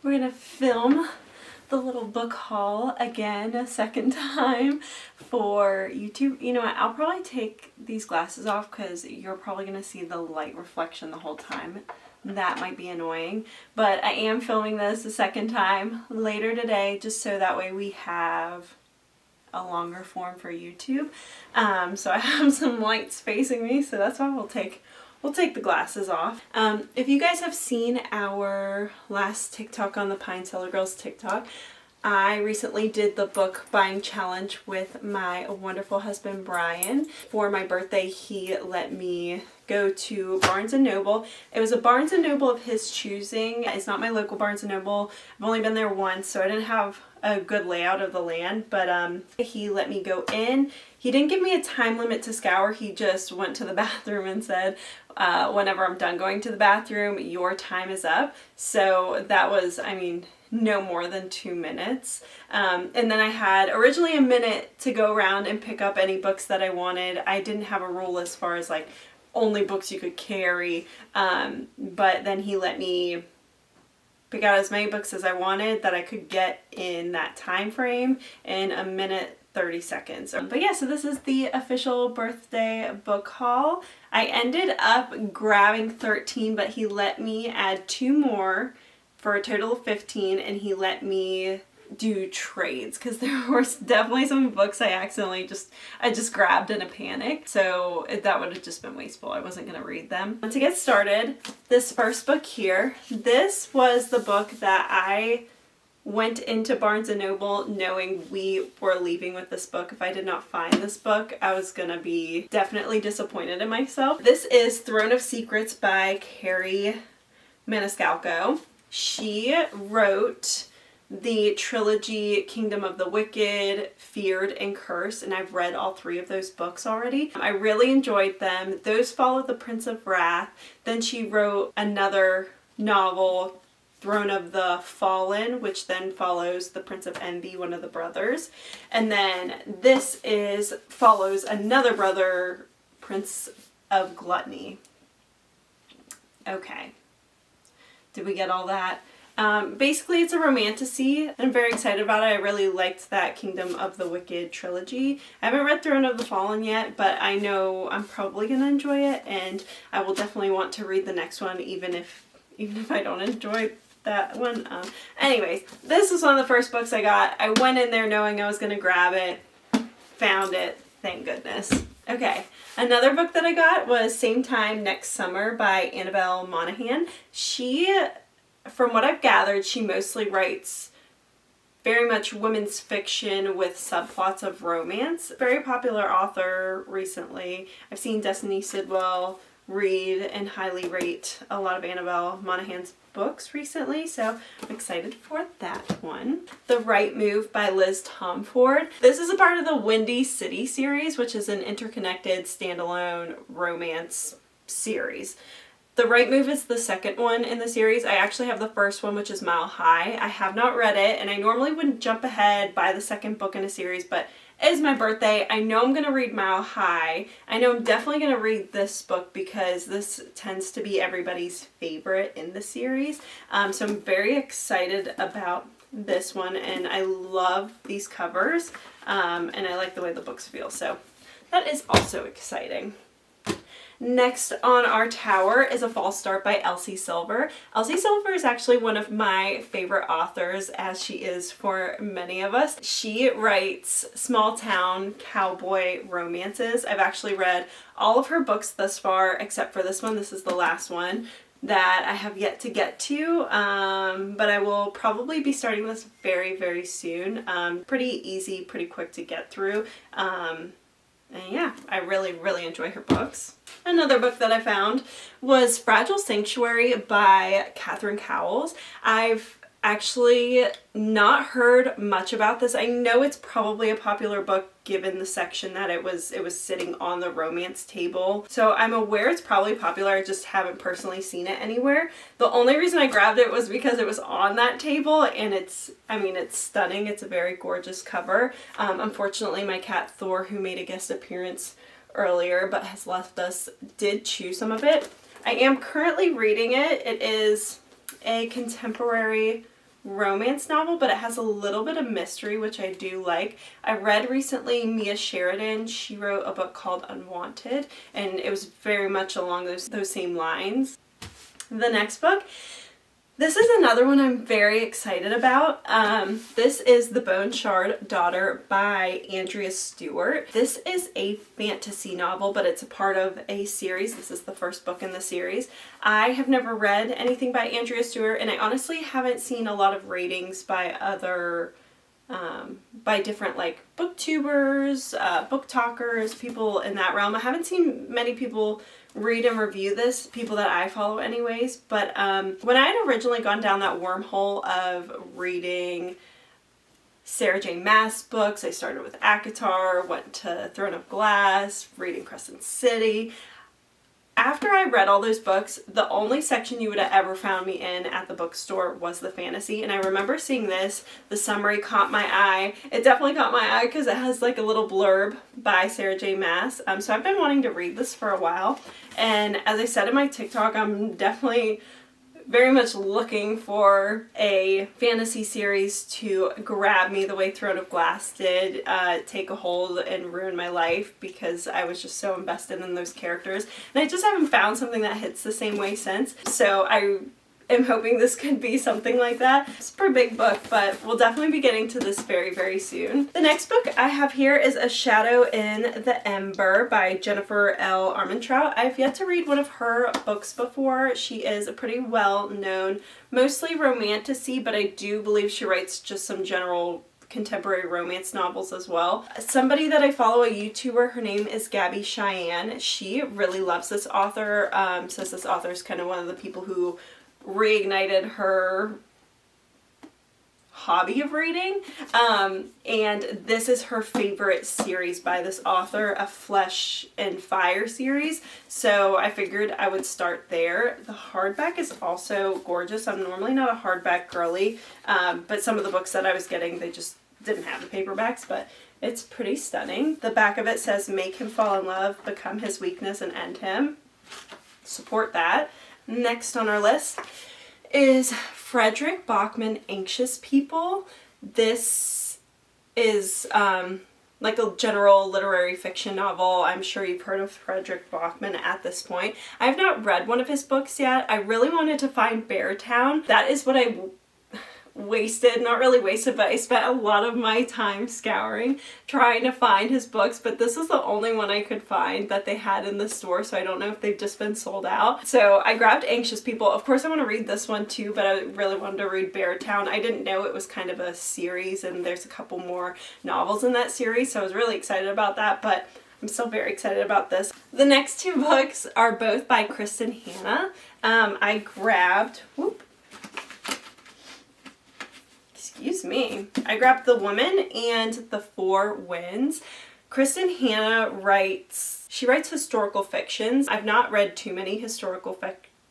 We're gonna film the little book haul again a second time for YouTube. You know what, I'll probably take these glasses off because you're probably gonna see the light reflection the whole time. That might be annoying, but I am filming this a second time later today just so that way we have a longer form for YouTube. So I have some lights facing me, so that's why we'll take the glasses off. If you guys have seen our last TikTok on the Pine Cellar Girls TikTok, I recently did the book buying challenge with my wonderful husband Brian. For my birthday, he let me go to Barnes & Noble. It was a Barnes & Noble of his choosing. It's not my local Barnes & Noble. I've only been there once, so I didn't have a good layout of the land, but he let me go in. He didn't give me a time limit to scour. He just went to the bathroom and said, whenever I'm done going to the bathroom, your time is up. So that was, I mean, no more than 2 minutes. And then I had originally a minute to go around and pick up any books that I wanted. I didn't have a rule as far as like only books you could carry, but then he let me pick out as many books as I wanted that I could get in that time frame in a minute 30 seconds. But yeah, so this is the official birthday book haul. I ended up grabbing 13, but he let me add 2 more for a total of 15, and he let me do trades because there were definitely some books I just grabbed in a panic, so that would have just been wasteful. I wasn't going to read them. To get started, this first book here, this was the book that I went into Barnes & Noble knowing we were leaving with this book. If I did not find this book, I was gonna be definitely disappointed in myself. This is Throne of Secrets by Kerri Maniscalco. She wrote the trilogy Kingdom of the Wicked, Feared, and Cursed, and I've read all 3 of those books already. I really enjoyed them. Those followed The Prince of Wrath. Then she wrote another novel, Throne of the Fallen, which then follows The Prince of Envy, one of the brothers. And then this follows another brother, Prince of Gluttony. Okay. Did we get all that? Basically, it's a romantasy. I'm very excited about it. I really liked that Kingdom of the Wicked trilogy. I haven't read Throne of the Fallen yet, but I know I'm probably going to enjoy it, and I will definitely want to read the next one, even if I don't enjoy that one. Anyways, this is one of the first books I got. I went in there knowing I was going to grab it, found it, thank goodness. Okay, another book that I got was Same Time Next Summer by Annabelle Monaghan. She, from what I've gathered, she mostly writes very much women's fiction with subplots of romance. Very popular author recently. I've seen Destiny Sidwell read and highly rate a lot of Annabelle Monaghan's books recently, so I'm excited for that one. The Right Move by Liz Tomford. This is a part of the Windy City series, which is an interconnected standalone romance series. The Right Move is the second one in the series. I actually have the first one, which is Mile High. I have not read it, and I normally wouldn't jump ahead by the second book in a series, but it is my birthday. I know I'm going to read Mile High. I know I'm definitely going to read this book because this tends to be everybody's favorite in the series. So I'm very excited about this one, and I love these covers, and I like the way the books feel. So that is also exciting. Next on our tower is A False Start by Elsie Silver. Elsie Silver is actually one of my favorite authors, as she is for many of us. She writes small town cowboy romances. I've actually read all of her books thus far, except for this one. This is the last one that I have yet to get to, but I will probably be starting this very, very soon. Pretty easy, pretty quick to get through. And yeah, I really, really enjoy her books. Another book that I found was Fragile Sanctuary by Catherine Cowles. I've actually not heard much about this. I know it's probably a popular book given the section that it was sitting on the romance table. So I'm aware it's probably popular. I just haven't personally seen it anywhere. The only reason I grabbed it was because it was on that table, and it's stunning. It's a very gorgeous cover. Unfortunately, my cat Thor, who made a guest appearance earlier but has left us, did chew some of it. I am currently reading it. It is a contemporary romance novel, but it has a little bit of mystery, which I do like. I read recently Mia Sheridan. She wrote a book called Unwanted, and it was very much along those same lines. The next book, this is another one I'm very excited about. This is The Bone Shard Daughter by Andrea Stewart. This is a fantasy novel, but it's a part of a series. This is the first book in the series. I have never read anything by Andrea Stewart, and I honestly haven't seen a lot of ratings by other by different like booktubers, book talkers, people in that realm. I haven't seen many people read and review this, people that I follow anyways, but when I had originally gone down that wormhole of reading Sarah J Maas books, I started with ACOTAR, went to Throne of Glass, reading Crescent City. After I read all those books, the only section you would have ever found me in at the bookstore was the fantasy. And I remember seeing this, the summary caught my eye. It definitely caught my eye because it has like a little blurb by Sarah J Maas. So I've been wanting to read this for a while. And as I said in my TikTok, I'm definitely very much looking for a fantasy series to grab me the way Throne of Glass did, take a hold and ruin my life, because I was just so invested in those characters. And I just haven't found something that hits the same way since. So I am hoping this could be something like that. It's a pretty big book, but we'll definitely be getting to this very, very soon. The next book I have here is A Shadow in the Ember by Jennifer L. Armentrout. I've yet to read one of her books before. She is a pretty well-known, mostly romantasy, but I do believe she writes just some general contemporary romance novels as well. Somebody that I follow, a YouTuber, her name is Gabby Cheyenne. She really loves this author, says this author is kind of one of the people who reignited her hobby of reading, and this is her favorite series by this author, a Flesh and Fire series, so I figured I would start there. The hardback is also gorgeous. I'm normally not a hardback girly, but some of the books that I was getting, they just didn't have the paperbacks, but it's pretty stunning. The back of it says, "Make him fall in love, become his weakness, and end him." Support that. Next on our list is Fredrik Backman, Anxious People. This is like a general literary fiction novel. I'm sure you've heard of Fredrik Backman at this point. I have not read one of his books yet. I really wanted to find Beartown. That is what I wasted, not really wasted, but I spent a lot of my time scouring trying to find his books, but this is the only one I could find that they had in the store, so I don't know if they've just been sold out. So I grabbed Anxious People. Of course I want to read this one too, but I really wanted to read Beartown. I didn't know it was kind of a series, and there's a couple more novels in that series, so I was really excited about that, but I'm still very excited about this. The next two books are both by Kristen Hanna. I grabbed, I grabbed The Woman and The Four Winds. Kristen Hanna writes historical fictions. I've not read too many historical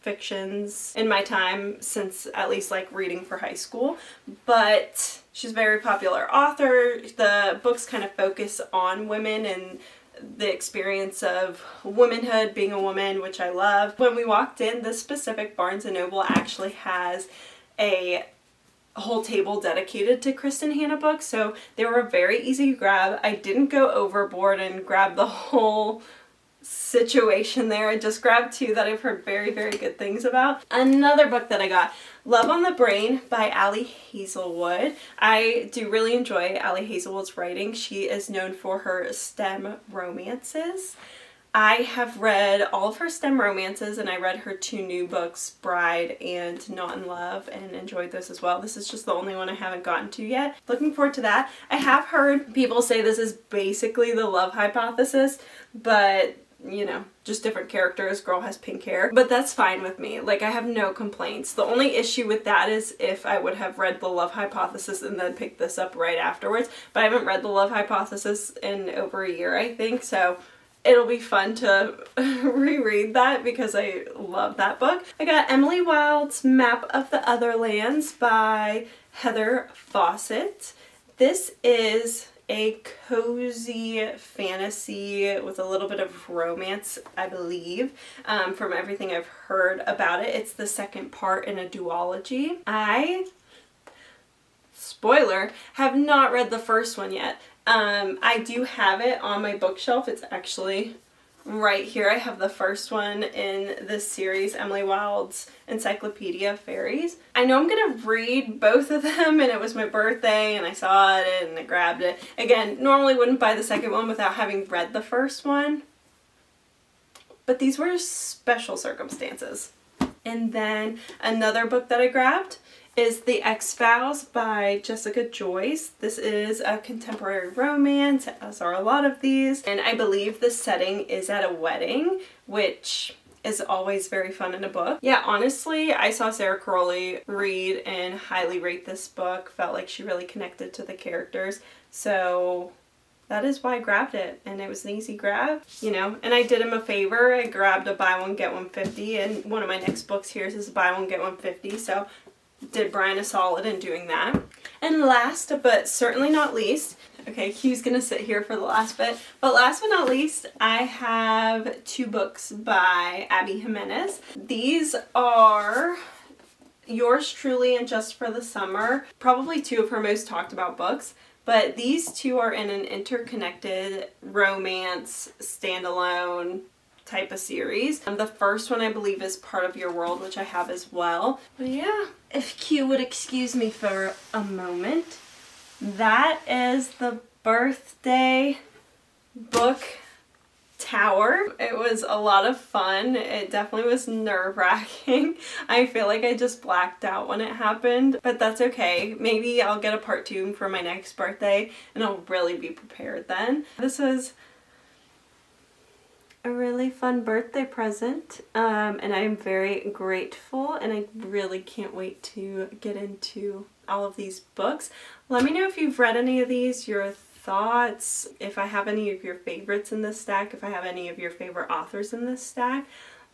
fictions in my time since at least like reading for high school, but she's a very popular author. The books kind of focus on women and the experience of womanhood, being a woman, which I love. When we walked in, this specific Barnes & Noble actually has a whole table dedicated to Kristen Hanna books, so they were a very easy grab. I didn't go overboard and grab the whole situation there. I just grabbed two that I've heard very, very good things about. Another book that I got, Love on the Brain by Ali Hazelwood. I do really enjoy Ali Hazelwood's writing. She is known for her STEM romances. I have read all of her STEM romances, and I read her two new books, Bride and Not in Love, and enjoyed those as well. This is just the only one I haven't gotten to yet. Looking forward to that. I have heard people say this is basically the Love Hypothesis, but you know, just different characters. Girl has pink hair, but that's fine with me. Like, I have no complaints. The only issue with that is if I would have read the Love Hypothesis and then picked this up right afterwards, but I haven't read the Love Hypothesis in over a year, I think, so it'll be fun to reread that because I love that book. I got Emily Wilde's Map of the Other Lands by Heather Fawcett. This is a cozy fantasy with a little bit of romance, I believe, from everything I've heard about it. It's the second part in a duology. I spoiler, have not read the first one yet. I do have it on my bookshelf. It's actually right here. I have the first one in this series, Emily Wilde's Encyclopedia of Fairies. I know I'm gonna read both of them, and it was my birthday and I saw it and I grabbed it. Again, normally wouldn't buy the second one without having read the first one, but these were special circumstances. And then another book that I grabbed is The X-Files by Jessica Joyce. This is a contemporary romance, as are a lot of these, and I believe the setting is at a wedding, which is always very fun in a book. Yeah, honestly, I saw Sarah Crowley read and highly rate this book, felt like she really connected to the characters, so that is why I grabbed it, and it was an easy grab, you know, and I did him a favor. I grabbed a buy one get one 50, and one of my next books here is buy one get one 50, so did Brian a solid in doing that. And last but certainly not least, okay, Hugh's gonna sit here for the last bit, but last but not least, I have 2 books by Abby Jimenez. These are Yours Truly and Just for the Summer, probably 2 of her most talked about books, but these 2 are in an interconnected romance standalone type of series. The first one I believe is Part of Your World, which I have as well. But yeah, if Q would excuse me for a moment, that is the birthday book tower. It was a lot of fun. It definitely was nerve-wracking. I feel like I just blacked out when it happened, but that's okay. Maybe I'll get a part 2 for my next birthday and I'll really be prepared then. This was a really fun birthday present, and I am very grateful, and I really can't wait to get into all of these books. Let me know if you've read any of these, your thoughts, if I have any of your favorites in this stack, if I have any of your favorite authors in this stack.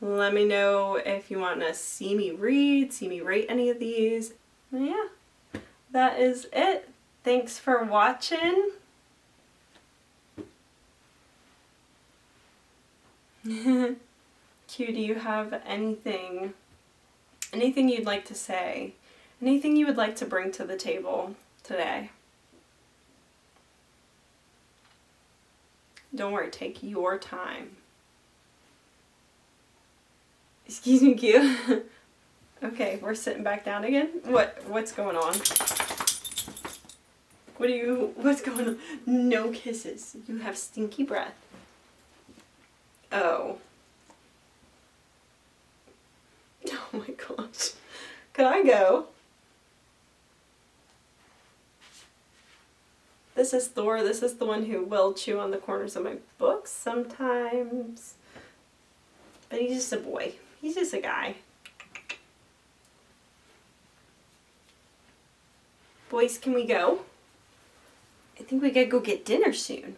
Let me know if you want to see me read, see me rate any of these. And yeah, that is it. Thanks for watching. Q, do you have anything you'd like to say? Anything you would like to bring to the table today? Don't worry, take your time. Excuse me, Q. Okay, we're sitting back down again? What's going on? What's going on? No kisses. You have stinky breath. Oh. Oh my gosh. Could I go? This is Thor. This is the one who will chew on the corners of my books sometimes. But he's just a boy. He's just a guy. Boys, can we go? I think we gotta go get dinner soon.